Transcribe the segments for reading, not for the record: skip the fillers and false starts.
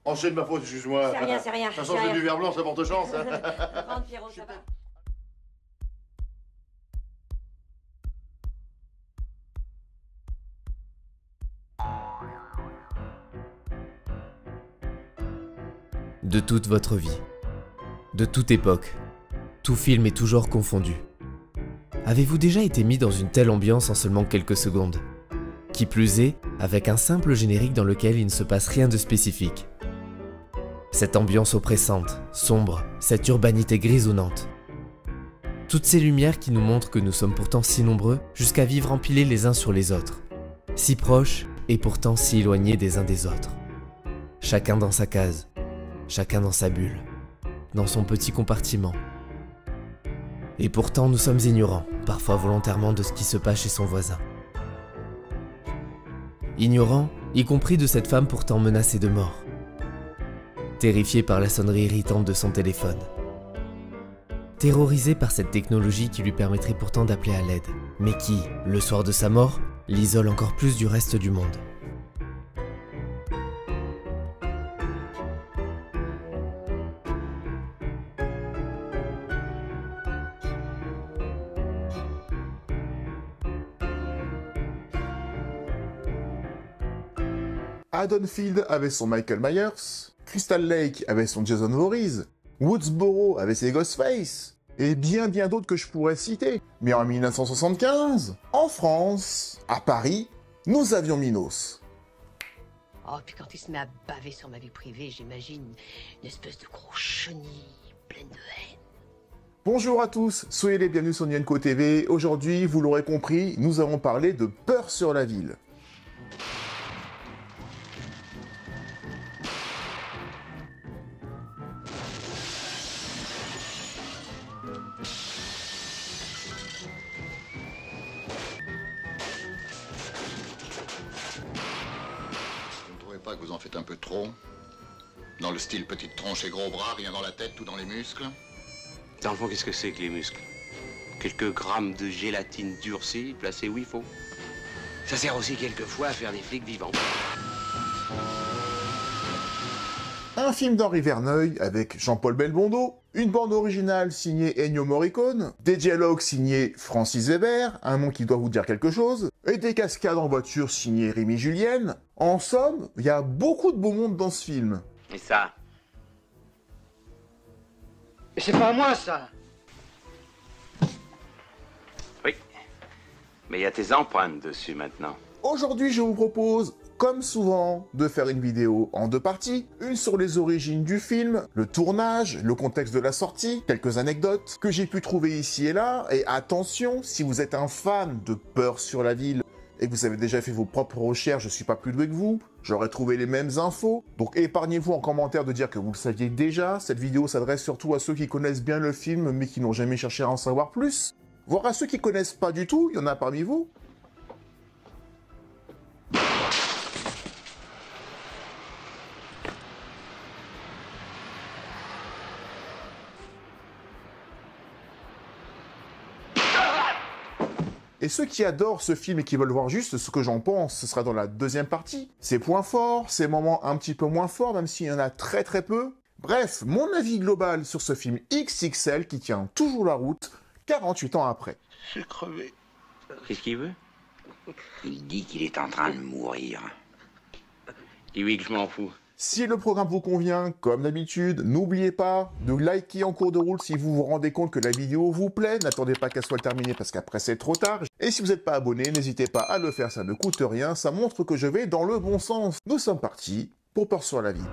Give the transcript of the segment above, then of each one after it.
Enchaîne ma faute, excuse-moi. C'est rien, c'est rien. Ça change du verre blanc, ça porte chance. Rentre, Pierrot, ça va. De toute votre vie, de toute époque, tout film et tout genre confondu. Avez-vous déjà été mis dans une telle ambiance en seulement quelques secondes? Qui plus est, avec un simple générique dans lequel il ne se passe rien de spécifique. Cette ambiance oppressante, sombre, cette urbanité grisonnante. Toutes ces lumières qui nous montrent que nous sommes pourtant si nombreux jusqu'à vivre empilés les uns sur les autres. Si proches et pourtant si éloignés des uns des autres. Chacun dans sa case. Chacun dans sa bulle, dans son petit compartiment. Et pourtant nous sommes ignorants, parfois volontairement, de ce qui se passe chez son voisin. Ignorants, y compris de cette femme pourtant menacée de mort. Terrifié par la sonnerie irritante de son téléphone. Terrorisé par cette technologie qui lui permettrait pourtant d'appeler à l'aide, mais qui, le soir de sa mort, l'isole encore plus du reste du monde. Haddonfield avait son Michael Myers, Crystal Lake avait son Jason Voorhees, Woodsboro avait ses Ghostface, et bien d'autres que je pourrais citer. Mais en 1975, en France, à Paris, nous avions Minos. Oh, puis quand il se met à baver sur ma vie privée, j'imagine une espèce de gros chenille pleine de haine. Bonjour à tous, soyez les bienvenus sur Nyenko TV. Aujourd'hui, vous l'aurez compris, nous allons parler de Peur sur la ville. Pas que vous en faites un peu trop? Dans le style petite tronche et gros bras, rien dans la tête, tout dans les muscles? Dans le fond, qu'est-ce que c'est que les muscles? Quelques grammes de gélatine durcie placés où il faut. Ça sert aussi quelquefois à faire des flics vivants. Un film d'Henri Verneuil avec Jean-Paul Belmondo, une bande originale signée Ennio Morricone, des dialogues signés Francis Weber, un nom qui doit vous dire quelque chose, et des cascades en voiture signées Rémi Julienne. En somme, il y a beaucoup de beau monde dans ce film. Et ça? Mais c'est pas à moi, ça! Oui. Mais il y a tes empreintes dessus maintenant. Aujourd'hui, je vous propose, comme souvent, de faire une vidéo en deux parties. Une sur les origines du film, le tournage, le contexte de la sortie, quelques anecdotes que j'ai pu trouver ici et là. Et attention, si vous êtes un fan de Peur sur la ville et que vous avez déjà fait vos propres recherches, je suis pas plus doué que vous, j'aurais trouvé les mêmes infos. Donc épargnez-vous en commentaire de dire que vous le saviez déjà. Cette vidéo s'adresse surtout à ceux qui connaissent bien le film mais qui n'ont jamais cherché à en savoir plus. Voire à ceux qui connaissent pas du tout, il y en a parmi vous. Et ceux qui adorent ce film et qui veulent voir juste ce que j'en pense, ce sera dans la deuxième partie. Ses points forts, ses moments un petit peu moins forts, même s'il y en a très peu. Bref, mon avis global sur ce film XXL qui tient toujours la route, 48 ans après. Je suis crevé. Qu'est-ce qu'il veut? Il dit qu'il est en train de mourir. Dis-lui que je m'en fous. Si le programme vous convient, comme d'habitude, n'oubliez pas de liker en cours de route si vous vous rendez compte que la vidéo vous plaît. N'attendez pas qu'elle soit terminée parce qu'après c'est trop tard. Et si vous n'êtes pas abonné, n'hésitez pas à le faire, ça ne coûte rien. Ça montre que je vais dans le bon sens. Nous sommes partis pour Peur sur la ville.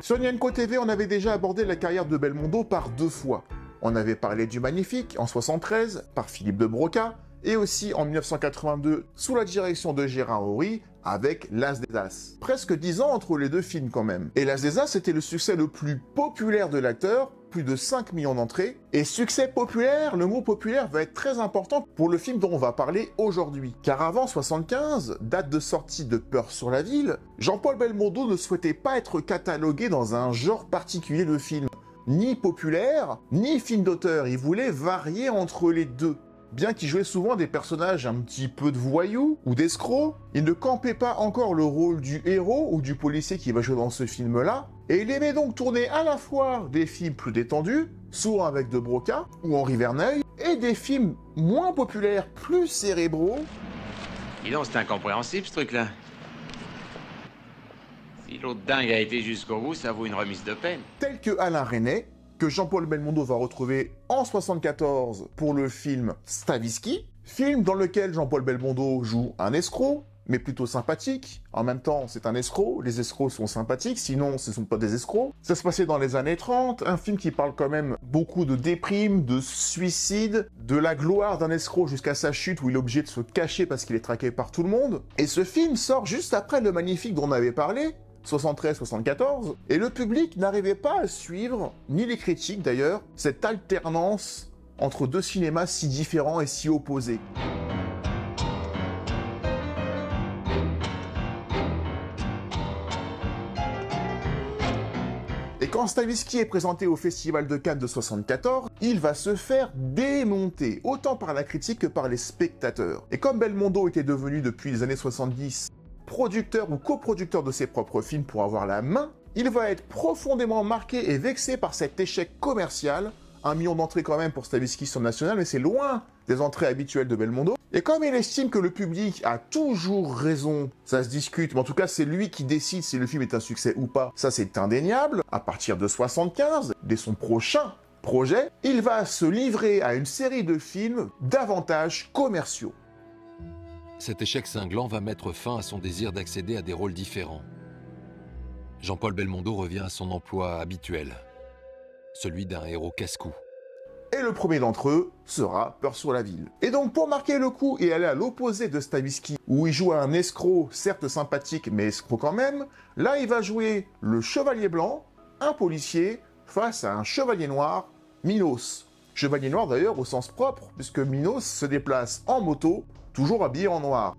Sur Nyenko TV, on avait déjà abordé la carrière de Belmondo par deux fois. On avait parlé du Magnifique en 73 par Philippe de Broca, et aussi en 1982 sous la direction de Gérard Houry avec L'As des As. Presque 10 ans entre les deux films quand même. Et L'As des As était le succès le plus populaire de l'acteur, plus de 5 millions d'entrées. Et succès populaire, le mot populaire va être très important pour le film dont on va parler aujourd'hui. Car avant 75, date de sortie de Peur sur la ville, Jean-Paul Belmondo ne souhaitait pas être catalogué dans un genre particulier de film. Ni populaire, ni film d'auteur, il voulait varier entre les deux. bien qu'il jouait souvent des personnages un petit peu de voyous ou d'escrocs, il ne campait pas encore le rôle du héros ou du policier qui va jouer dans ce film-là, et il aimait donc tourner à la fois des films plus détendus, souvent avec De Broca ou Henri Verneuil, et des films moins populaires, plus cérébraux. Dis donc, c'est incompréhensible ce truc-là. Si l'autre dingue a été jusqu'au bout, ça vaut une remise de peine. Tels que Alain Resnais, que Jean-Paul Belmondo va retrouver en 1974 pour le film Stavisky, film dans lequel Jean-Paul Belmondo joue un escroc, mais plutôt sympathique. En même temps, c'est un escroc, les escrocs sont sympathiques, sinon ce ne sont pas des escrocs. Ça se passait dans les années 30, un film qui parle quand même beaucoup de déprime, de suicide, de la gloire d'un escroc jusqu'à sa chute où il est obligé de se cacher parce qu'il est traqué par tout le monde. Et ce film sort juste après Le Magnifique dont on avait parlé, 73-74, et le public n'arrivait pas à suivre, ni les critiques d'ailleurs, cette alternance entre deux cinémas si différents et si opposés. Et quand Stavisky est présenté au Festival de Cannes de 74, il va se faire démonter, autant par la critique que par les spectateurs. Et comme Belmondo était devenu depuis les années 70 producteur ou coproducteur de ses propres films pour avoir la main, il va être profondément marqué et vexé par cet échec commercial. 1 million d'entrées quand même pour Stavisky sur National, mais c'est loin des entrées habituelles de Belmondo. Et comme il estime que le public a toujours raison, ça se discute, mais en tout cas c'est lui qui décide si le film est un succès ou pas, ça c'est indéniable, à partir de 75, dès son prochain projet, il va se livrer à une série de films davantage commerciaux. Cet échec cinglant va mettre fin à son désir d'accéder à des rôles différents. Jean-Paul Belmondo revient à son emploi habituel, celui d'un héros casse-cou. Et le premier d'entre eux sera Peur sur la ville. Et donc pour marquer le coup et aller à l'opposé de Stavisky, où il joue un escroc, certes sympathique, mais escroc quand même, là il va jouer le chevalier blanc, un policier, face à un chevalier noir, Minos. Chevalier noir d'ailleurs au sens propre, puisque Minos se déplace en moto, toujours habillé en noir.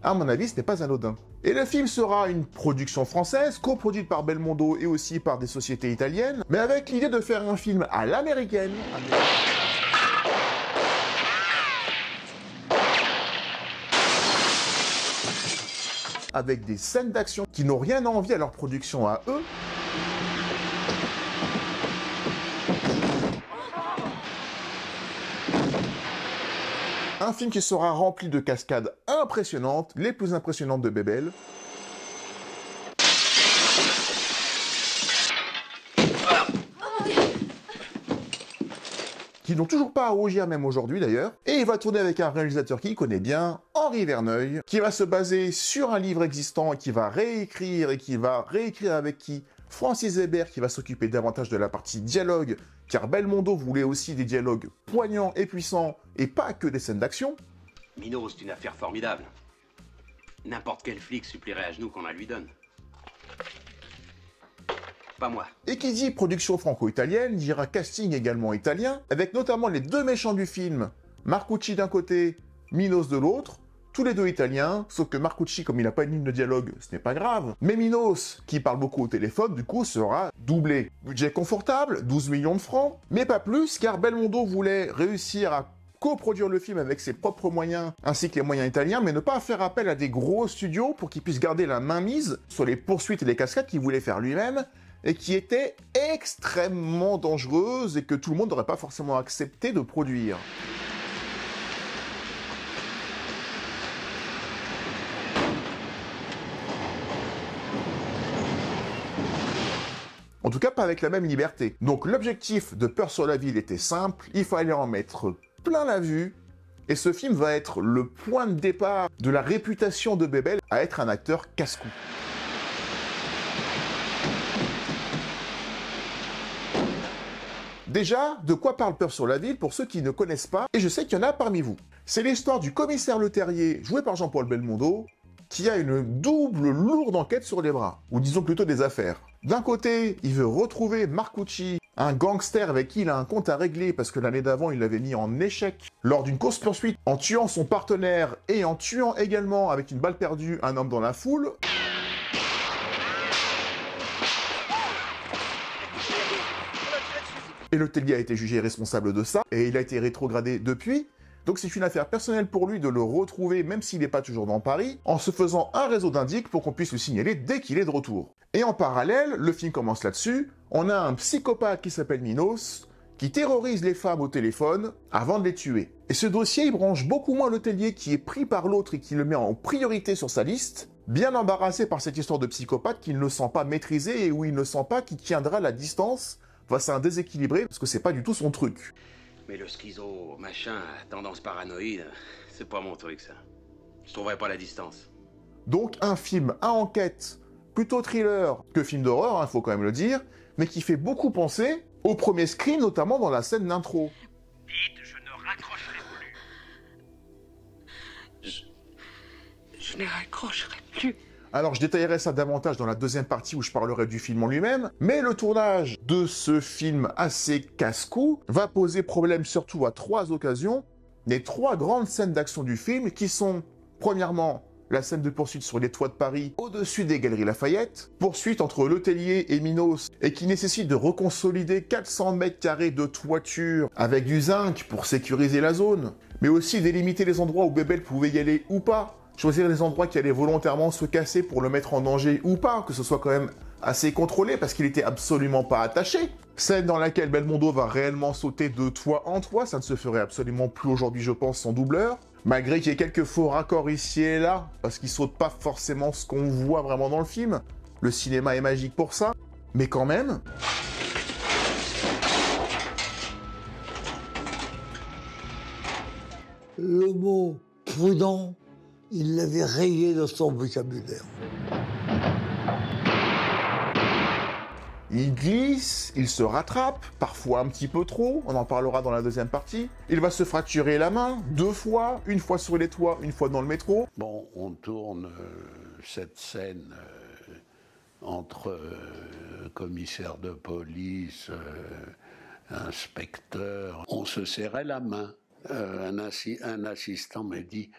À mon avis, ce n'est pas anodin. Et le film sera une production française, coproduite par Belmondo et aussi par des sociétés italiennes, mais avec l'idée de faire un film à l'américaine. Avec des scènes d'action qui n'ont rien à envier à leur production à eux. Un film qui sera rempli de cascades impressionnantes, les plus impressionnantes de Bébel. Qui n'ont toujours pas à rougir même aujourd'hui d'ailleurs. Et il va tourner avec un réalisateur qu'il connaît bien, Henri Verneuil, qui va se baser sur un livre existant et qui va réécrire avec qui Francis Weber, qui va s'occuper davantage de la partie dialogue, car Belmondo voulait aussi des dialogues poignants et puissants, et pas que des scènes d'action. Minos, c'est une affaire formidable. N'importe quel flic supplierait à genoux qu'on la lui donne. Pas moi. Et qui dit production franco-italienne, dira casting également italien, avec notamment les deux méchants du film, Marcucci d'un côté, Minos de l'autre, tous les deux italiens, sauf que Marcucci, comme il n'a pas une ligne de dialogue, ce n'est pas grave. Mais Minos, qui parle beaucoup au téléphone, du coup, sera doublé. Budget confortable, 12 millions de francs, mais pas plus, car Belmondo voulait réussir à coproduire le film avec ses propres moyens, ainsi que les moyens italiens, mais ne pas faire appel à des gros studios pour qu'il puisse garder la mainmise sur les poursuites et les cascades qu'il voulait faire lui-même, et qui étaient extrêmement dangereuses et que tout le monde n'aurait pas forcément accepté de produire. En tout cas, pas avec la même liberté. Donc l'objectif de Peur sur la ville était simple, il fallait en mettre plein la vue, et ce film va être le point de départ de la réputation de Bébel à être un acteur casse-cou. Déjà, de quoi parle Peur sur la ville pour ceux qui ne connaissent pas, et je sais qu'il y en a parmi vous. C'est l'histoire du commissaire Le Terrier, joué par Jean-Paul Belmondo, qui a une double lourde enquête sur les bras, ou disons plutôt des affaires. D'un côté, il veut retrouver Marcucci, un gangster avec qui il a un compte à régler parce que l'année d'avant, il l'avait mis en échec lors d'une course-poursuite en tuant son partenaire et en tuant également, avec une balle perdue, un homme dans la foule. Et Le Tellier a été jugé responsable de ça, et il a été rétrogradé depuis. Donc c'est une affaire personnelle pour lui de le retrouver, même s'il n'est pas toujours dans Paris, en se faisant un réseau d'indices pour qu'on puisse le signaler dès qu'il est de retour. Et en parallèle, le film commence là-dessus, on a un psychopathe qui s'appelle Minos, qui terrorise les femmes au téléphone avant de les tuer. Et ce dossier, il branche beaucoup moins l'hôtelier qui est pris par l'autre et qui le met en priorité sur sa liste, bien embarrassé par cette histoire de psychopathe qu'il ne sent pas maîtriser et où il ne sent pas qu'il tiendra la distance face à un déséquilibré, parce que c'est pas du tout son truc. Mais le schizo, machin, tendance paranoïde, c'est pas mon truc, ça. Je trouverai pas la distance. Donc un film à enquête, plutôt thriller que film d'horreur, il faut quand même le dire, mais qui fait beaucoup penser au premier Scream, notamment dans la scène d'intro. Dites, je ne raccrocherai plus. Je ne raccrocherai plus. Alors je détaillerai ça davantage dans la deuxième partie où je parlerai du film en lui-même, mais le tournage de ce film assez casse-cou va poser problème surtout à 3 occasions, les 3 grandes scènes d'action du film qui sont, premièrement, la scène de poursuite sur les toits de Paris au-dessus des Galeries Lafayette, poursuite entre l'hôtelier et Minos, et qui nécessite de reconsolider 400 mètres carrés de toiture avec du zinc pour sécuriser la zone, mais aussi délimiter les endroits où Bébel pouvait y aller ou pas, choisir les endroits qui allaient volontairement se casser pour le mettre en danger ou pas, que ce soit quand même assez contrôlé parce qu'il était absolument pas attaché. Scène dans laquelle Belmondo va réellement sauter de toit en toit, ça ne se ferait absolument plus aujourd'hui je pense sans doubleur, malgré qu'il y ait quelques faux raccords ici et là, parce qu'il saute pas forcément ce qu'on voit vraiment dans le film. Le cinéma est magique pour ça, mais quand même... Le mot prudent, il l'avait rayé de son vocabulaire. Il glisse, il se rattrape, parfois un petit peu trop, on en parlera dans la deuxième partie. Il va se fracturer la main 2 fois, une fois sur les toits, une fois dans le métro. Bon, on tourne cette scène entre commissaire de police, inspecteur. On se serrait la main. Un assistant m'a dit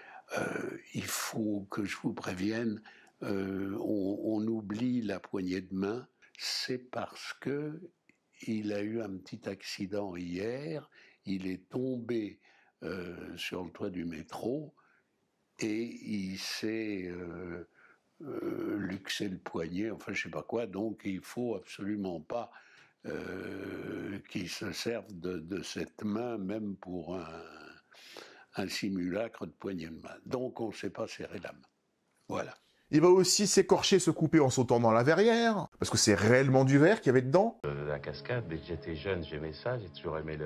il faut que je vous prévienne, on oublie la poignée de main. C'est parce que il a eu un petit accident hier, il est tombé sur le toit du métro et il s'est luxé le poignet, enfin je sais pas quoi, donc il faut absolument pas qu'il se serve de cette main, même pour un simulacre de poignée de main. Donc on ne s'est pas serré la main. Voilà. Il va aussi s'écorcher, se couper en sautant dans la verrière, parce que c'est réellement du verre qu'il y avait dedans. La cascade, dès que j'étais jeune, j'aimais ça, j'ai toujours aimé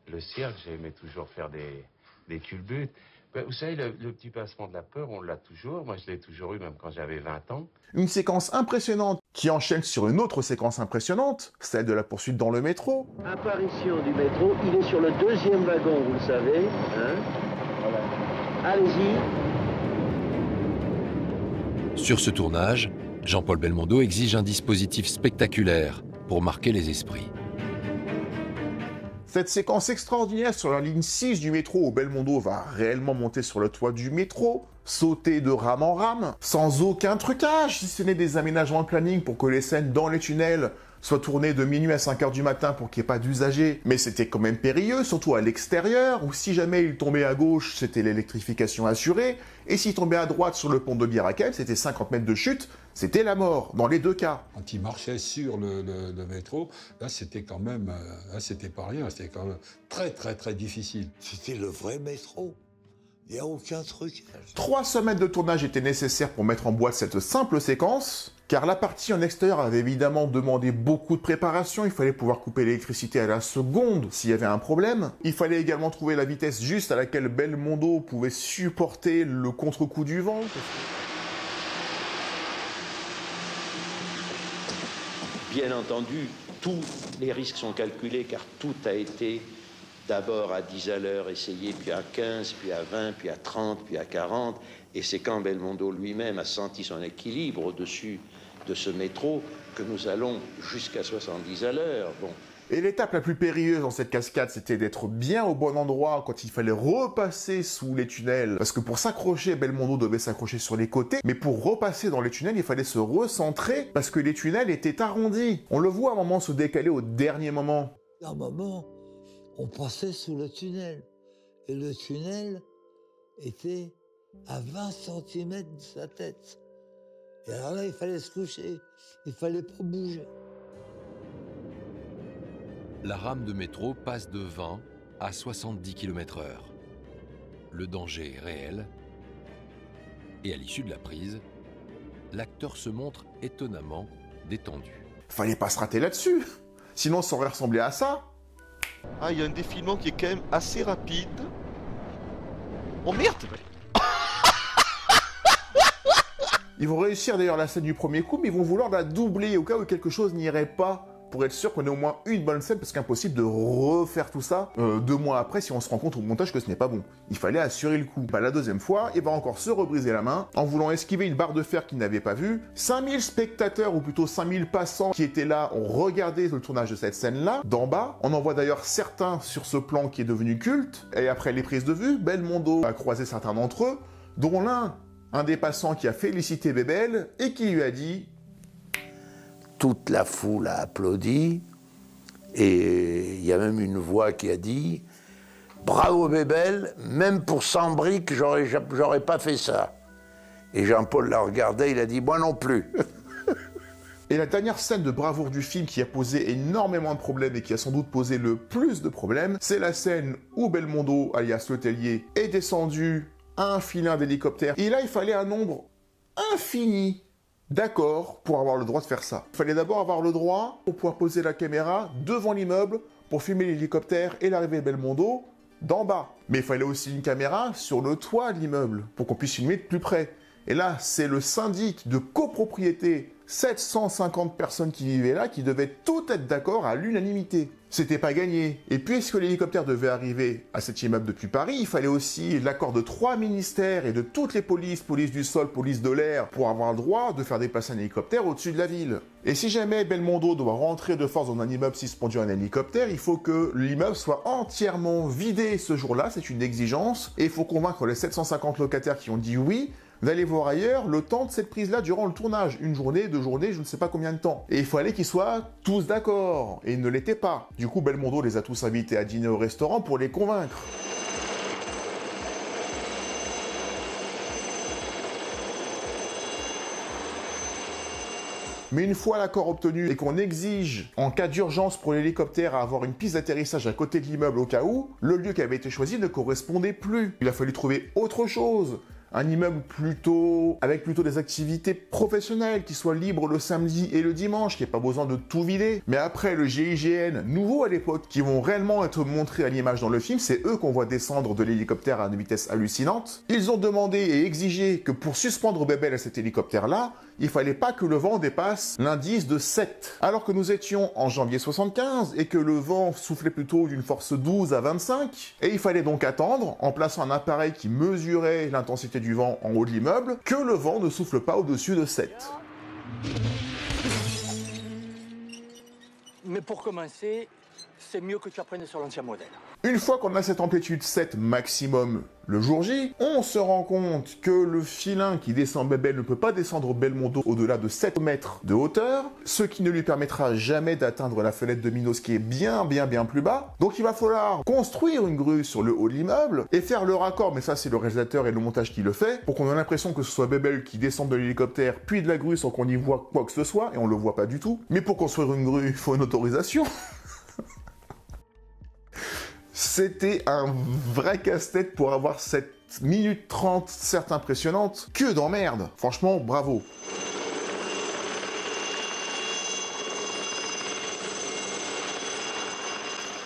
le cirque, j'aimais toujours faire des culbutes. Ben, vous savez, le petit passement de la peur, on l'a toujours, moi je l'ai toujours eu même quand j'avais 20 ans. Une séquence impressionnante qui enchaîne sur une autre séquence impressionnante, celle de la poursuite dans le métro. Apparition du métro, il est sur le 2e wagon, vous le savez, hein? Voilà. Allez-y. Sur ce tournage, Jean-Paul Belmondo exige un dispositif spectaculaire pour marquer les esprits. Cette séquence extraordinaire sur la ligne 6 du métro où Belmondo va réellement monter sur le toit du métro, sauter de rame en rame, sans aucun trucage, si ce n'est des aménagements de planning pour que les scènes dans les tunnels soient tournées de minuit à 5h du matin pour qu'il n'y ait pas d'usagers. Mais c'était quand même périlleux, surtout à l'extérieur, où si jamais il tombait à gauche, c'était l'électrification assurée, et s'il tombait à droite sur le pont de Bir Hakeim, c'était 50 mètres de chute, c'était la mort, dans les 2 cas. Quand il marchait sur le métro, là c'était quand même, là c'était pas rien, c'était quand même très très très difficile. C'était le vrai métro. Il n'y a aucun truc. 3 semaines de tournage étaient nécessaires pour mettre en boîte cette simple séquence, car la partie en extérieur avait évidemment demandé beaucoup de préparation, il fallait pouvoir couper l'électricité à la seconde s'il y avait un problème. Il fallait également trouver la vitesse juste à laquelle Belmondo pouvait supporter le contre-coup du vent. Bien entendu, tous les risques sont calculés, car tout a été d'abord à 10 à l'heure essayé, puis à 15, puis à 20, puis à 30, puis à 40. Et c'est quand Belmondo lui-même a senti son équilibre au-dessus de ce métro que nous allons jusqu'à 70 à l'heure. Bon. Et l'étape la plus périlleuse dans cette cascade, c'était d'être bien au bon endroit quand il fallait repasser sous les tunnels. Parce que pour s'accrocher, Belmondo devait s'accrocher sur les côtés. Mais pour repasser dans les tunnels, il fallait se recentrer parce que les tunnels étaient arrondis. On le voit à un moment se décaler au dernier moment. À un moment, on passait sous le tunnel. Et le tunnel était à 20 cm de sa tête. Et alors là, il fallait se coucher, il fallait pas bouger. La rame de métro passe de 20 à 70 km/h. Le danger est réel. Et à l'issue de la prise, l'acteur se montre étonnamment détendu. Fallait pas se rater là-dessus, sinon ça aurait ressemblé à ça. Ah, il y a un défilement qui est quand même assez rapide. Oh merde! Ils vont réussir d'ailleurs la scène du premier coup, mais ils vont vouloir la doubler au cas où quelque chose n'irait pas, pour être sûr qu'on ait au moins une bonne scène, parce qu'impossible de refaire tout ça 2 mois après si on se rend compte au montage que ce n'est pas bon. Il fallait assurer le coup. Bah, la deuxième fois, il va encore se rebriser la main en voulant esquiver une barre de fer qu'il n'avait pas vue. 5000 spectateurs, ou plutôt 5000 passants qui étaient là, ont regardé le tournage de cette scène-là, d'en bas. On en voit d'ailleurs certains sur ce plan qui est devenu culte. Et après les prises de vue, Belmondo a croisé certains d'entre eux, dont l'un, un des passants qui a félicité Bébel et qui lui a dit... Toute la foule a applaudi, et il y a même une voix qui a dit « Bravo Bébel, même pour 100 briques, j'aurais pas fait ça. » Et Jean-Paul l'a regardé, il a dit « Moi non plus. » Et la dernière scène de bravoure du film qui a posé énormément de problèmes et qui a sans doute posé le plus de problèmes, c'est la scène où Belmondo, alias Letellier, est descendu à un filin d'hélicoptère. Et là, il fallait un nombre infini d'accord pour avoir le droit de faire ça. Il fallait d'abord avoir le droit pour pouvoir poser la caméra devant l'immeuble pour filmer l'hélicoptère et l'arrivée de Belmondo d'en bas. Mais il fallait aussi une caméra sur le toit de l'immeuble pour qu'on puisse filmer de plus près. Et là, c'est le syndic de copropriété, 750 personnes qui vivaient là, qui devaient tout être d'accord à l'unanimité. C'était pas gagné. Et puisque l'hélicoptère devait arriver à cet immeuble depuis Paris, il fallait aussi l'accord de 3 ministères et de toutes les polices, police du sol, police de l'air, pour avoir le droit de faire déplacer un hélicoptère au-dessus de la ville. Et si jamais Belmondo doit rentrer de force dans un immeuble suspendu à un hélicoptère, il faut que l'immeuble soit entièrement vidé ce jour-là, c'est une exigence, et il faut convaincre les 750 locataires qui ont dit oui, d'aller voir ailleurs le temps de cette prise-là durant le tournage. 1 journée, 2 journées, je ne sais pas combien de temps. Et il fallait qu'ils soient tous d'accord. Et ils ne l'étaient pas. Du coup, Belmondo les a tous invités à dîner au restaurant pour les convaincre. Mais une fois l'accord obtenu et qu'on exige, en cas d'urgence pour l'hélicoptère, à avoir une piste d'atterrissage à côté de l'immeuble au cas où, le lieu qui avait été choisi ne correspondait plus. Il a fallu trouver autre chose. Un immeuble avec plutôt des activités professionnelles, qui soient libres le samedi et le dimanche, qui n'ait pas besoin de tout vider. Mais après, le GIGN, nouveau à l'époque, qui vont réellement être montrés à l'image dans le film, c'est eux qu'on voit descendre de l'hélicoptère à une vitesse hallucinante. Ils ont demandé et exigé que pour suspendre Bébel à cet hélicoptère-là, il fallait pas que le vent dépasse l'indice de 7. Alors que nous étions en janvier 75 et que le vent soufflait plutôt d'une force 12 à 25, et il fallait donc attendre, en plaçant un appareil qui mesurait l'intensité du vent en haut de l'immeuble, que le vent ne souffle pas au-dessus de 7. Mais pour commencer, c'est mieux que tu apprennes sur l'ancien modèle. Une fois qu'on a cette amplitude 7 maximum le jour J, on se rend compte que le filin qui descend Bébel ne peut pas descendre Belmondo au-delà de 7 mètres de hauteur, ce qui ne lui permettra jamais d'atteindre la fenêtre de Minos qui est bien plus bas. Donc il va falloir construire une grue sur le haut de l'immeuble et faire le raccord, mais ça c'est le réalisateur et le montage qui le fait, pour qu'on ait l'impression que ce soit Bébel qui descende de l'hélicoptère puis de la grue sans qu'on y voit quoi que ce soit, et on le voit pas du tout. Mais pour construire une grue, il faut une autorisation. C'était un vrai casse-tête pour avoir cette minute 30 certes impressionnante. Que d'emmerde. Franchement, bravo.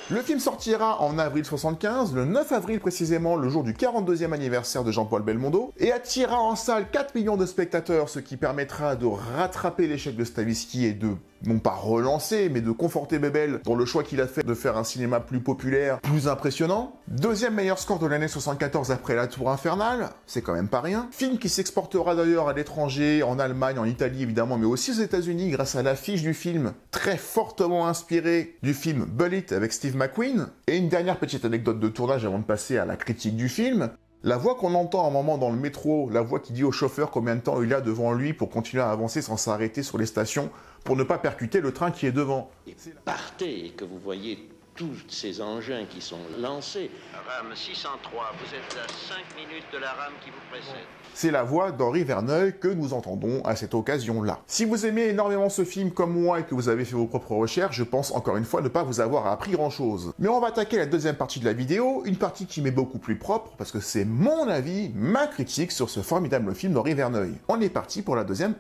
Le film sortira en avril 75, le 9 avril précisément, le jour du 42e anniversaire de Jean-Paul Belmondo, et attirera en salle 4 millions de spectateurs, ce qui permettra de rattraper l'échec de Stavisky et de, non pas relancer, mais de conforter Bébel dans le choix qu'il a fait de faire un cinéma plus populaire, plus impressionnant. Deuxième meilleur score de l'année 74 après La Tour Infernale, c'est quand même pas rien. Film qui s'exportera d'ailleurs à l'étranger, en Allemagne, en Italie évidemment, mais aussi aux États-Unis grâce à l'affiche du film, très fortement inspiré du film Bullitt avec Steve McQueen. Et une dernière petite anecdote de tournage avant de passer à la critique du film. La voix qu'on entend à un moment dans le métro, la voix qui dit au chauffeur combien de temps il a devant lui pour continuer à avancer sans s'arrêter sur les stations pour ne pas percuter le train qui est devant. Et partez et que vous voyez tous ces engins qui sont lancés. Rame 603, vous êtes à 5 minutes de la rame qui vous précède. C'est la voix d'Henri Verneuil que nous entendons à cette occasion-là. Si vous aimez énormément ce film comme moi et que vous avez fait vos propres recherches, je pense encore une fois ne pas vous avoir appris grand-chose. Mais on va attaquer la deuxième partie de la vidéo, une partie qui m'est beaucoup plus propre, parce que c'est mon avis, ma critique sur ce formidable film d'Henri Verneuil. On est parti pour la deuxième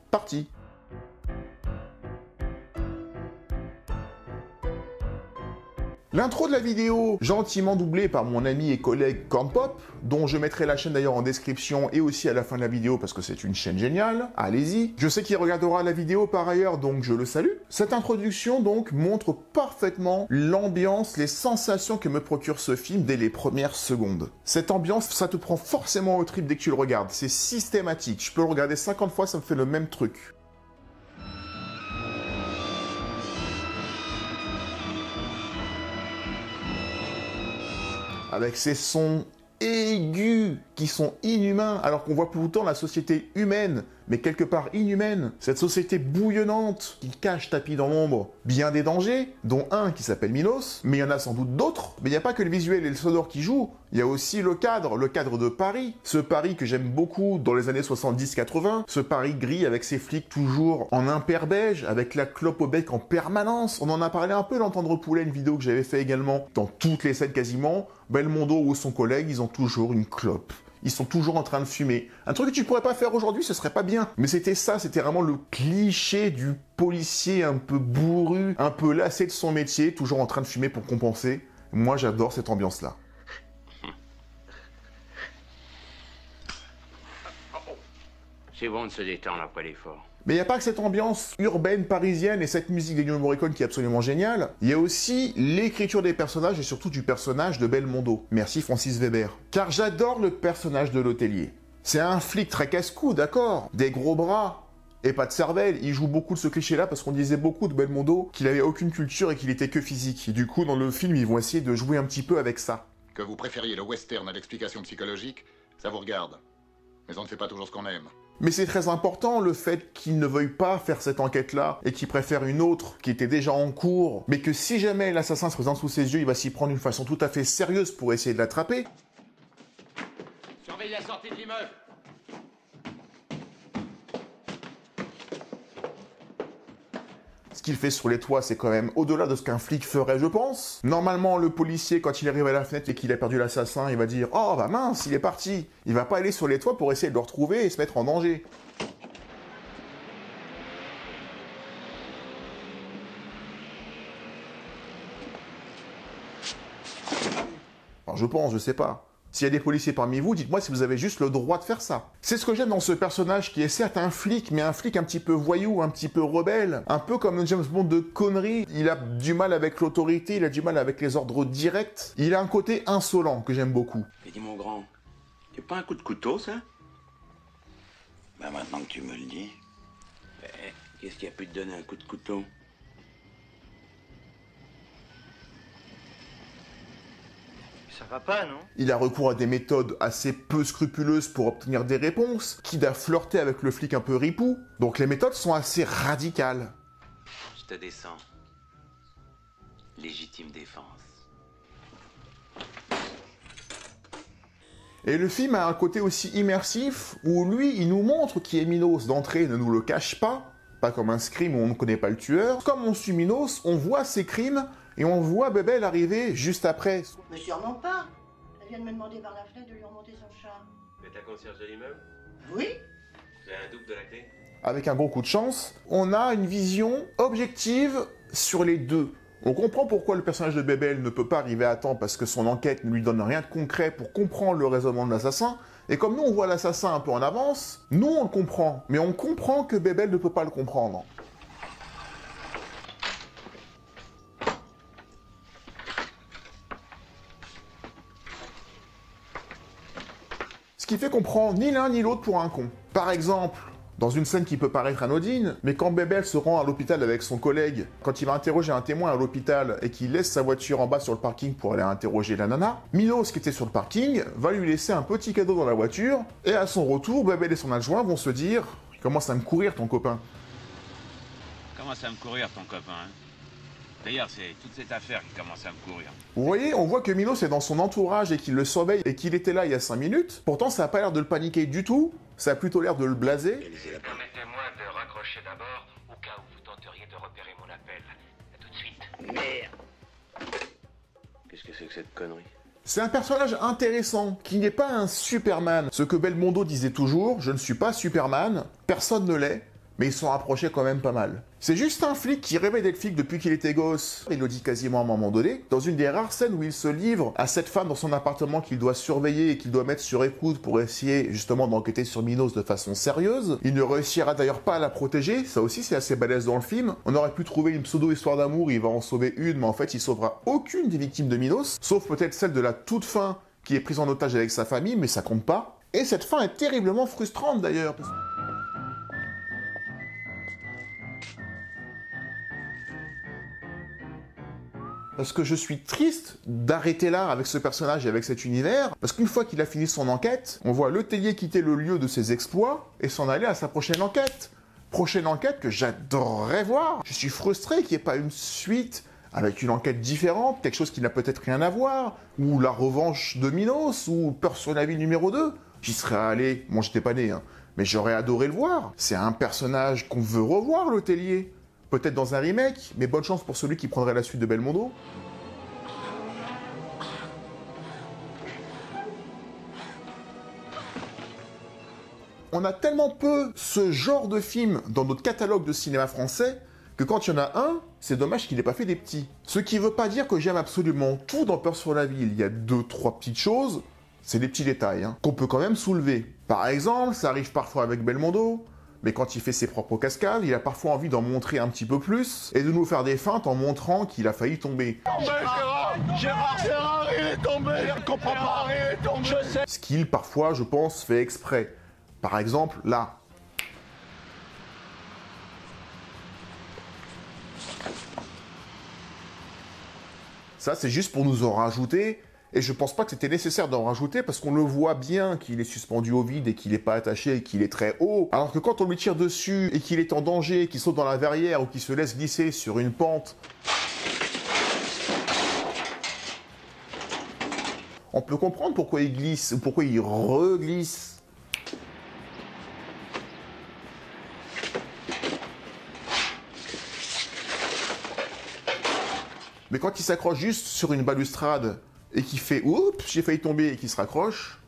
partie. L'intro de la vidéo, gentiment doublée par mon ami et collègue Cornpop, dont je mettrai la chaîne d'ailleurs en description et aussi à la fin de la vidéo parce que c'est une chaîne géniale, allez-y. Je sais qu'il regardera la vidéo par ailleurs, donc je le salue. Cette introduction donc montre parfaitement l'ambiance, les sensations que me procure ce film dès les premières secondes. Cette ambiance, ça te prend forcément au trip dès que tu le regardes, c'est systématique. Je peux le regarder 50 fois, ça me fait le même truc. Avec ces sons aigus qui sont inhumains, alors qu'on voit pourtant la société humaine, mais quelque part inhumaine, cette société bouillonnante qui cache tapis dans l'ombre bien des dangers, dont un qui s'appelle Minos, mais il y en a sans doute d'autres. Mais il n'y a pas que le visuel et le sonore qui jouent, il y a aussi le cadre de Paris. Ce Paris que j'aime beaucoup dans les années 70-80, ce Paris gris avec ses flics toujours en imper beige, avec la clope au bec en permanence. On en a parlé un peu dans Tendre Poulet, une vidéo que j'avais fait également. Dans toutes les scènes quasiment, Belmondo ou son collègue, ils ont toujours une clope. Ils sont toujours en train de fumer. Un truc que tu pourrais pas faire aujourd'hui, ce serait pas bien. Mais c'était ça, c'était vraiment le cliché du policier un peu bourru, un peu lassé de son métier, toujours en train de fumer pour compenser. Moi, j'adore cette ambiance-là. C'est bon de se détendre après l'effort. Mais il n'y a pas que cette ambiance urbaine parisienne et cette musique d'Ennio Morricone qui est absolument géniale. Il y a aussi l'écriture des personnages et surtout du personnage de Belmondo. Merci Francis Weber. Car j'adore le personnage de l'hôtelier. C'est un flic très casse-cou, d'accord, des gros bras et pas de cervelle. Il joue beaucoup de ce cliché-là parce qu'on disait beaucoup de Belmondo qu'il avait aucune culture et qu'il était que physique. Et du coup, dans le film, ils vont essayer de jouer un petit peu avec ça. Que vous préfériez le western à l'explication psychologique, ça vous regarde. Mais on ne fait pas toujours ce qu'on aime. Mais c'est très important le fait qu'il ne veuille pas faire cette enquête-là et qu'il préfère une autre qui était déjà en cours, mais que si jamais l'assassin se présente sous ses yeux, il va s'y prendre d'une façon tout à fait sérieuse pour essayer de l'attraper. Surveille la sortie de l'immeuble. Ce qu'il fait sur les toits, c'est quand même au-delà de ce qu'un flic ferait, je pense. Normalement, le policier, quand il arrive à la fenêtre et qu'il a perdu l'assassin, il va dire « Oh, bah mince, il est parti !» Il va pas aller sur les toits pour essayer de le retrouver et se mettre en danger. Enfin, je pense, je sais pas. S'il y a des policiers parmi vous, dites-moi si vous avez juste le droit de faire ça. C'est ce que j'aime dans ce personnage qui est certes un flic, mais un flic un petit peu voyou, un petit peu rebelle, un peu comme le James Bond de conneries. Il a du mal avec l'autorité, il a du mal avec les ordres directs. Il a un côté insolent que j'aime beaucoup. Et dis mon grand, c'est pas un coup de couteau ça? Ben maintenant que tu me le dis. Qu'est-ce qui a pu te donner un coup de couteau? Ça va pas, non? Il a recours à des méthodes assez peu scrupuleuses pour obtenir des réponses, quitte à flirter avec le flic un peu ripou. Donc les méthodes sont assez radicales. Je te descends. Légitime défense. Et le film a un côté aussi immersif, où lui, il nous montre qui est Minos d'entrée, ne nous le cache pas, pas comme un Scream où on ne connaît pas le tueur. Comme on suit Minos, on voit ses crimes, et on voit Bébel arriver juste après. Mais sûrement pas. Elle vient de me demander par la fenêtre de lui remonter son chat. Vous êtes la concierge de l'immeuble? Oui. Vous avez un double de la clé? Avec un gros coup de chance, on a une vision objective sur les deux. On comprend pourquoi le personnage de Bébel ne peut pas arriver à temps parce que son enquête ne lui donne rien de concret pour comprendre le raisonnement de l'assassin. Et comme nous on voit l'assassin un peu en avance, nous on le comprend. Mais on comprend que Bébel ne peut pas le comprendre. Ce qui fait qu'on prend ni l'un ni l'autre pour un con. Par exemple, dans une scène qui peut paraître anodine, mais quand Bébel se rend à l'hôpital avec son collègue, quand il va interroger un témoin à l'hôpital et qu'il laisse sa voiture en bas sur le parking pour aller interroger la nana, Minos, qui était sur le parking, va lui laisser un petit cadeau dans la voiture, et à son retour, Bébel et son adjoint vont se dire « Il commence à me courir ton copain ». Commence à me courir ton copain, hein? D'ailleurs, c'est toute cette affaire qui commence à me courir. Vous voyez, on voit que Minos est dans son entourage et qu'il le surveille et qu'il était là il y a 5 minutes. Pourtant, ça n'a pas l'air de le paniquer du tout. Ça a plutôt l'air de le blaser. Permettez-moi de raccrocher d'abord, au cas où vous tenteriez de repérer mon appel. À tout de suite. Merde. Qu'est-ce que c'est que cette connerie? C'est un personnage intéressant, qui n'est pas un Superman. Ce que Belmondo disait toujours, je ne suis pas Superman, personne ne l'est. Mais ils s'en rapprochaient quand même pas mal. C'est juste un flic qui rêvait d'être flic depuis qu'il était gosse. Il le dit quasiment à un moment donné, dans une des rares scènes où il se livre à cette femme dans son appartement qu'il doit surveiller et qu'il doit mettre sur écoute pour essayer justement d'enquêter sur Minos de façon sérieuse. Il ne réussira d'ailleurs pas à la protéger, ça aussi c'est assez balèze dans le film. On aurait pu trouver une pseudo-histoire d'amour, il va en sauver une, mais en fait il sauvera aucune des victimes de Minos, sauf peut-être celle de la toute fin qui est prise en otage avec sa famille, mais ça compte pas. Et cette fin est terriblement frustrante d'ailleurs. Parce que je suis triste d'arrêter là avec ce personnage et avec cet univers, parce qu'une fois qu'il a fini son enquête, on voit Letellier quitter le lieu de ses exploits et s'en aller à sa prochaine enquête. Prochaine enquête que j'adorerais voir. Je suis frustré qu'il n'y ait pas une suite avec une enquête différente, quelque chose qui n'a peut-être rien à voir, ou la revanche de Minos, ou Peur sur la ville numéro 2. J'y serais allé, moi j'étais pas né, hein, mais j'aurais adoré le voir. C'est un personnage qu'on veut revoir, Letellier. Peut-être dans un remake, mais bonne chance pour celui qui prendrait la suite de Belmondo. On a tellement peu ce genre de film dans notre catalogue de cinéma français que quand il y en a un, c'est dommage qu'il n'ait pas fait des petits. Ce qui veut pas dire que j'aime absolument tout dans Peur sur la ville. Il y a 2-3 petites choses, c'est des petits détails, hein, qu'on peut quand même soulever. Par exemple, ça arrive parfois avec Belmondo, mais quand il fait ses propres cascades, il a parfois envie d'en montrer un petit peu plus et de nous faire des feintes en montrant qu'il a failli tomber. Gérard, il est tombé. Je comprends pas, il est tombé. Je sais. Ce qu'il, parfois, je pense, fait exprès. Par exemple, là. Ça, c'est juste pour nous en rajouter. Et je pense pas que c'était nécessaire d'en rajouter parce qu'on le voit bien qu'il est suspendu au vide et qu'il n'est pas attaché et qu'il est très haut. Alors que quand on lui tire dessus et qu'il est en danger, qu'il saute dans la verrière ou qu'il se laisse glisser sur une pente, on peut comprendre pourquoi il glisse ou pourquoi il reglisse. Mais quand il s'accroche juste sur une balustrade et qui fait « Oups, j'ai failli tomber » et qui se raccroche,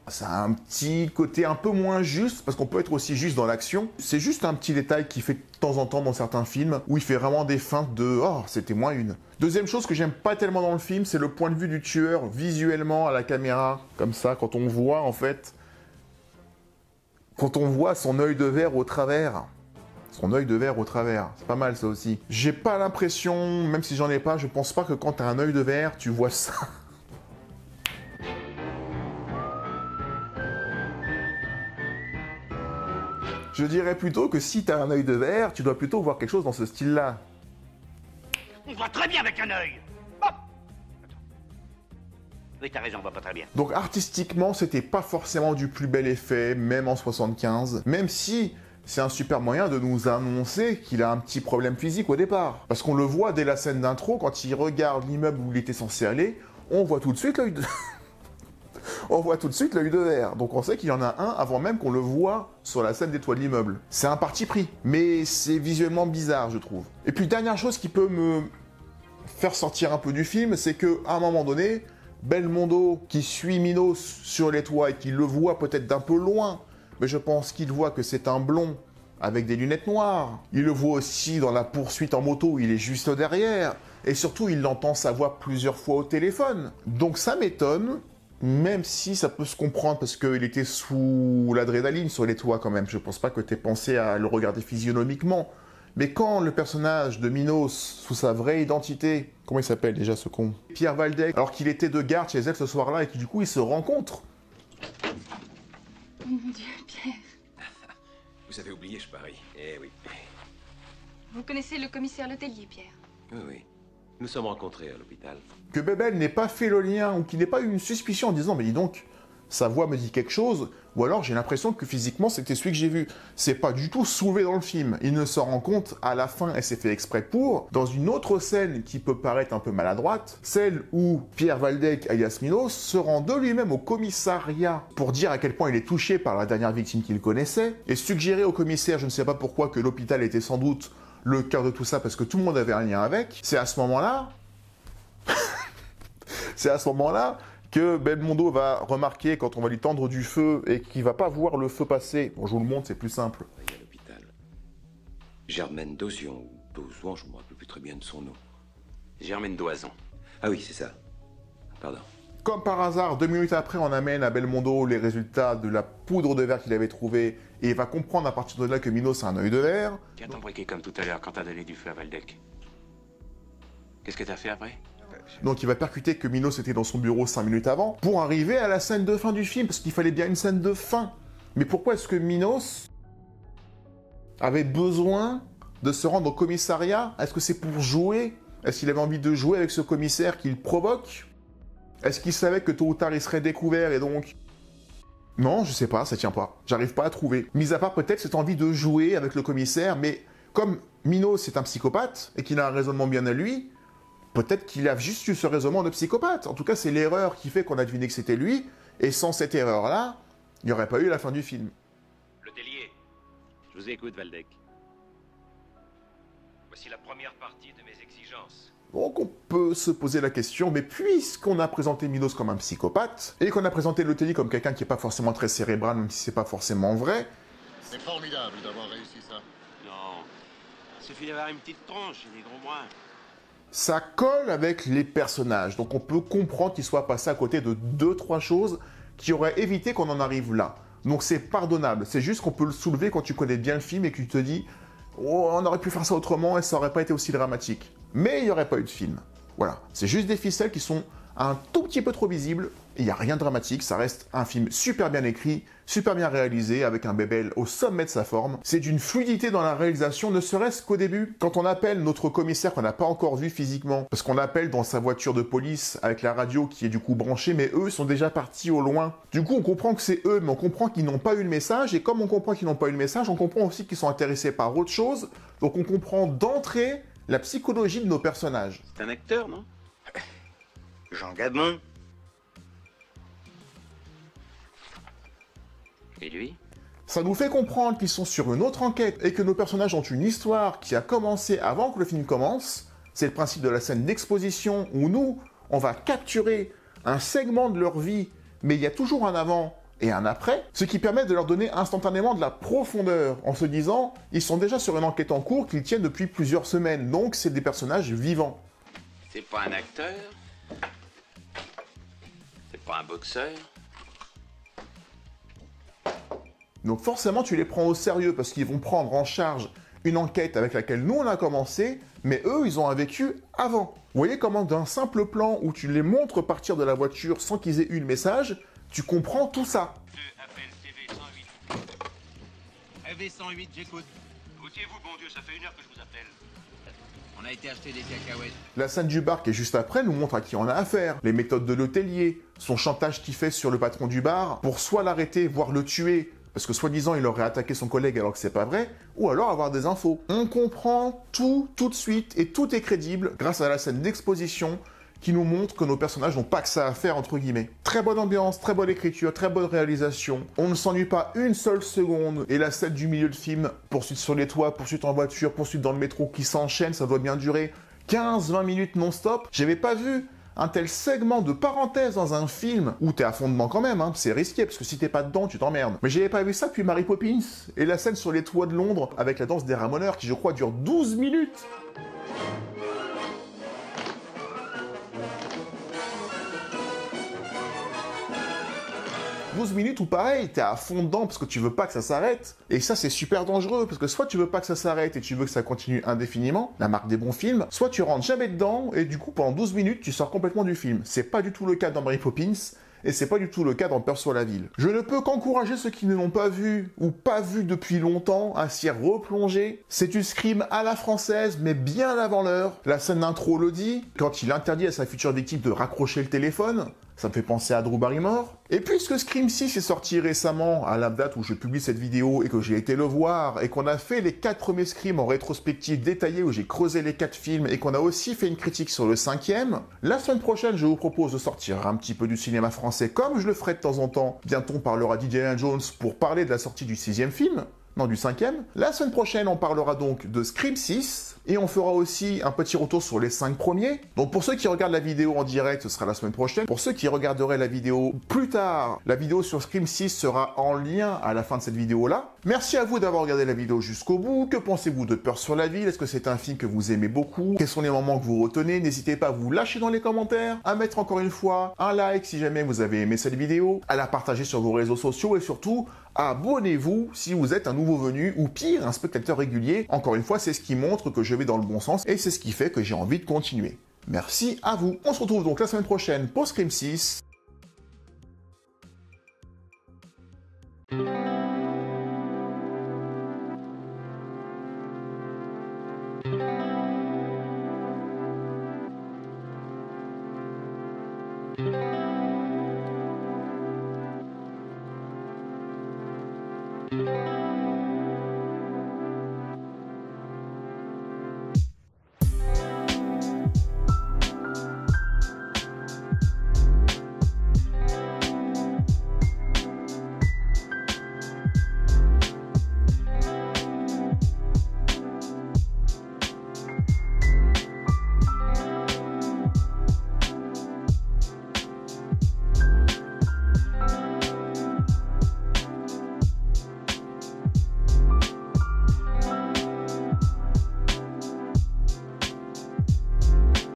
ça a un petit côté un peu moins juste, parce qu'on peut être aussi juste dans l'action. C'est juste un petit détail qui fait de temps en temps dans certains films, où il fait vraiment des feintes de « Oh, c'était moins une ». Deuxième chose que j'aime pas tellement dans le film, c'est le point de vue du tueur visuellement à la caméra, comme ça, quand on voit en fait... Quand on voit son œil de verre au travers. Son œil de verre au travers, c'est pas mal ça aussi. J'ai pas l'impression, même si j'en ai pas, je pense pas que quand t'as un œil de verre, tu vois ça. Je dirais plutôt que si t'as un œil de verre, tu dois plutôt voir quelque chose dans ce style-là. On voit très bien avec un œil. Oh. Oui, t'as raison, on voit pas très bien. Donc artistiquement, c'était pas forcément du plus bel effet, même en 75, même si... c'est un super moyen de nous annoncer qu'il a un petit problème physique au départ. Parce qu'on le voit dès la scène d'intro, quand il regarde l'immeuble où il était censé aller, on voit tout de suite l'œil de... on voit tout de suite l'œil de verre. Donc on sait qu'il y en a un avant même qu'on le voit sur la scène des toits de l'immeuble. C'est un parti pris, mais c'est visuellement bizarre, je trouve. Et puis dernière chose qui peut me faire sortir un peu du film, c'est qu'à un moment donné, Belmondo, qui suit Minos sur les toits et qui le voit peut-être d'un peu loin, mais je pense qu'il voit que c'est un blond avec des lunettes noires. Il le voit aussi dans la poursuite en moto où il est juste derrière. Et surtout, il entend sa voix plusieurs fois au téléphone. Donc ça m'étonne, même si ça peut se comprendre parce qu'il était sous l'adrénaline sur les toits quand même. Je pense pas que t'aies pensé à le regarder physionomiquement. Mais quand le personnage de Minos, sous sa vraie identité, comment il s'appelle déjà ce con? Pierre Valdec, alors qu'il était de garde chez elle ce soir-là et que du coup ils se rencontrent. Oh mon Dieu, Pierre. Vous avez oublié, je parie. Eh oui. Vous connaissez le commissaire Letellier, Pierre? Oui, oui. Nous sommes rencontrés à l'hôpital. Que Bébel n'ait pas fait le lien ou qu'il n'ait pas eu une suspicion en disant « Mais dis donc, sa voix me dit quelque chose, ou alors j'ai l'impression que physiquement c'était celui que j'ai vu. C'est pas du tout soulevé dans le film. Il ne s'en rend compte à la fin, et c'est fait exprès pour, dans une autre scène qui peut paraître un peu maladroite, celle où Pierre Waldeck, alias Minos, se rend de lui-même au commissariat pour dire à quel point il est touché par la dernière victime qu'il connaissait, et suggérer au commissaire, je ne sais pas pourquoi, que l'hôpital était sans doute le cœur de tout ça parce que tout le monde avait un lien avec. C'est à ce moment-là que Belmondo va remarquer quand on va lui tendre du feu et qu'il va pas voir le feu passer. Bon, je vous le montre, c'est plus simple. Il y a l'hôpital. Germaine Dozion, ou Dozoan, je ne me rappelle plus très bien de son nom. Germaine Doison. Ah oui, c'est ça. Pardon. Comme par hasard, 2 minutes après, on amène à Belmondo les résultats de la poudre de verre qu'il avait trouvée, et il va comprendre à partir de là que Minos a un œil de verre. Tiens ton briquet comme tout à l'heure quand t'as donné du feu à Waldeck. Qu'est-ce que t'as fait après? Donc il va percuter que Minos était dans son bureau 5 minutes avant, pour arriver à la scène de fin du film, parce qu'il fallait bien une scène de fin. Mais pourquoi est-ce que Minos avait besoin de se rendre au commissariat? Est-ce que c'est pour jouer? Est-ce qu'il avait envie de jouer avec ce commissaire qu'il provoque? Est-ce qu'il savait que tôt ou tard il serait découvert et donc... Non, je sais pas, ça tient pas. J'arrive pas à trouver. Mis à part peut-être cette envie de jouer avec le commissaire, mais comme Minos est un psychopathe et qu'il a un raisonnement bien à lui, peut-être qu'il a juste eu ce raisonnement de psychopathe. En tout cas, c'est l'erreur qui fait qu'on a deviné que c'était lui, et sans cette erreur-là, il n'y aurait pas eu la fin du film. Le délié. Je vous écoute, Waldeck. Voici la première partie de mes exigences. Donc on peut se poser la question, mais puisqu'on a présenté Minos comme un psychopathe, et qu'on a présenté Letellier comme quelqu'un qui n'est pas forcément très cérébral, même si c'est pas forcément vrai... C'est formidable d'avoir réussi ça. Non. Il suffit d'avoir une petite tronche et des gros bras. Ça colle avec les personnages, donc on peut comprendre qu'il soit passé à côté de 2-3 choses qui auraient évité qu'on en arrive là. Donc c'est pardonnable, c'est juste qu'on peut le soulever quand tu connais bien le film et que tu te dis « Oh, on aurait pu faire ça autrement et ça aurait pas été aussi dramatique. » Mais il n'y aurait pas eu de film. Voilà, c'est juste des ficelles qui sont un tout petit peu trop visibles, et il n'y a rien de dramatique, ça reste un film super bien écrit, super bien réalisé, avec un bébel au sommet de sa forme. C'est d'une fluidité dans la réalisation, ne serait-ce qu'au début, quand on appelle notre commissaire qu'on n'a pas encore vu physiquement, parce qu'on appelle dans sa voiture de police avec la radio qui est du coup branchée, mais eux sont déjà partis au loin. Du coup, on comprend que c'est eux, mais on comprend qu'ils n'ont pas eu le message, et comme on comprend qu'ils n'ont pas eu le message, on comprend aussi qu'ils sont intéressés par autre chose, donc on comprend d'entrée la psychologie de nos personnages. C'est un acteur, non? Jean Gabin. Et lui? Ça nous fait comprendre qu'ils sont sur une autre enquête et que nos personnages ont une histoire qui a commencé avant que le film commence. C'est le principe de la scène d'exposition où nous, on va capturer un segment de leur vie, mais il y a toujours un avant et un après, ce qui permet de leur donner instantanément de la profondeur en se disant ils sont déjà sur une enquête en cours qu'ils tiennent depuis plusieurs semaines, donc c'est des personnages vivants. C'est pas un acteur? C'est pas un boxeur? Donc forcément, tu les prends au sérieux parce qu'ils vont prendre en charge une enquête avec laquelle nous on a commencé, mais eux, ils ont un vécu avant. Vous voyez comment d'un simple plan où tu les montres partir de la voiture sans qu'ils aient eu le message, tu comprends tout ça. Appel TV 108. TV 108, j'écoute. Goûtez-vous, bon Dieu, ça fait 1 heure que je vous appelle. On a été acheter des cacahuètes. La scène du bar qui est juste après nous montre à qui on a affaire. Les méthodes de Letellier, son chantage qu'il fait sur le patron du bar pour soit l'arrêter, voire le tuer, parce que soi-disant il aurait attaqué son collègue alors que c'est pas vrai, ou alors avoir des infos. On comprend tout de suite et tout est crédible grâce à la scène d'exposition qui nous montre que nos personnages n'ont pas que ça à faire entre guillemets. Très bonne ambiance, très bonne écriture, très bonne réalisation. On ne s'ennuie pas une seule seconde. Et la scène du milieu de film, poursuite sur les toits, poursuite en voiture, poursuite dans le métro qui s'enchaîne, ça doit bien durer 15-20 minutes non-stop. J'avais pas vu un tel segment de parenthèse dans un film où t'es à fond dedans quand même, hein. C'est risqué parce que si t'es pas dedans, tu t'emmerdes. Mais j'avais pas vu ça depuis Mary Poppins et la scène sur les toits de Londres avec la danse des ramoneurs qui je crois dure 12 minutes. Minutes où pareil, t'es à fond dedans parce que tu veux pas que ça s'arrête. Et ça, c'est super dangereux parce que soit tu veux pas que ça s'arrête et tu veux que ça continue indéfiniment, la marque des bons films, soit tu rentres jamais dedans et du coup, pendant 12 minutes, tu sors complètement du film. C'est pas du tout le cas dans Mary Poppins et c'est pas du tout le cas dans Peur sur la ville. Je ne peux qu'encourager ceux qui ne l'ont pas vu ou pas vu depuis longtemps à s'y replonger. C'est du Scream à la française, mais bien avant l'heure. La scène d'intro le dit, quand il interdit à sa future victime de raccrocher le téléphone, Ça me fait penser à Drew Barrymore. Et puisque Scream 6 est sorti récemment, à la date où je publie cette vidéo et que j'ai été le voir, et qu'on a fait les 4 premiers Scream en rétrospective détaillée où j'ai creusé les 4 films et qu'on a aussi fait une critique sur le 5e, la semaine prochaine, je vous propose de sortir un petit peu du cinéma français comme je le ferai de temps en temps. Bientôt, on parlera d'Indiana Jones pour parler de la sortie du 6e film. Non, du 5e. La semaine prochaine, on parlera donc de Scream 6, et on fera aussi un petit retour sur les 5 premiers. Donc pour ceux qui regardent la vidéo en direct, ce sera la semaine prochaine. Pour ceux qui regarderaient la vidéo plus tard, la vidéo sur Scream 6 sera en lien à la fin de cette vidéo-là. Merci à vous d'avoir regardé la vidéo jusqu'au bout. Que pensez-vous de Peur sur la ville? Est-ce que c'est un film que vous aimez beaucoup? Quels sont les moments que vous retenez? N'hésitez pas à vous lâcher dans les commentaires, à mettre encore une fois un like si jamais vous avez aimé cette vidéo, à la partager sur vos réseaux sociaux et surtout, abonnez-vous si vous êtes un nouveau venu ou pire, un spectateur régulier. Encore une fois, c'est ce qui montre que je vais dans le bon sens et c'est ce qui fait que j'ai envie de continuer. Merci à vous. On se retrouve donc la semaine prochaine pour Scream 6. Thank you.